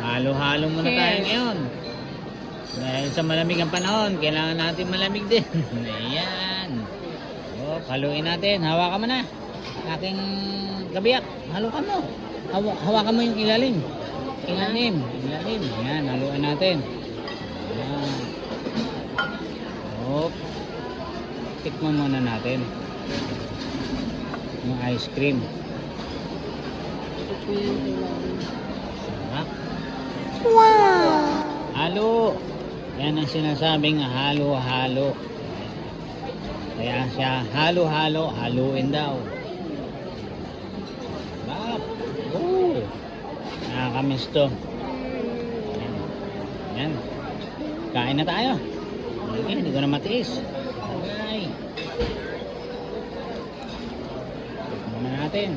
Halo-halo muna tayo Yes. ngayon. Dahil sa malamig ang panahon, kailangan natin malamig din. Ayan. O, haluin natin. Hawakan mo na. Aking kabiyak. Halukan mo. Hawakan mo yung ilalim. Ilalim. Ayan, haluan natin. Ayan. O, tikman muna natin. Yung ice cream. Sarap. Halo. Yan ang sinasabing halo-halo. Kaya siya halo-halo, haluin daw. Sarap. Oh. Nakakamiss to. Yan. Yan. Kain na tayo. Okay, hindi ko na matiis. Okay. Tignan natin.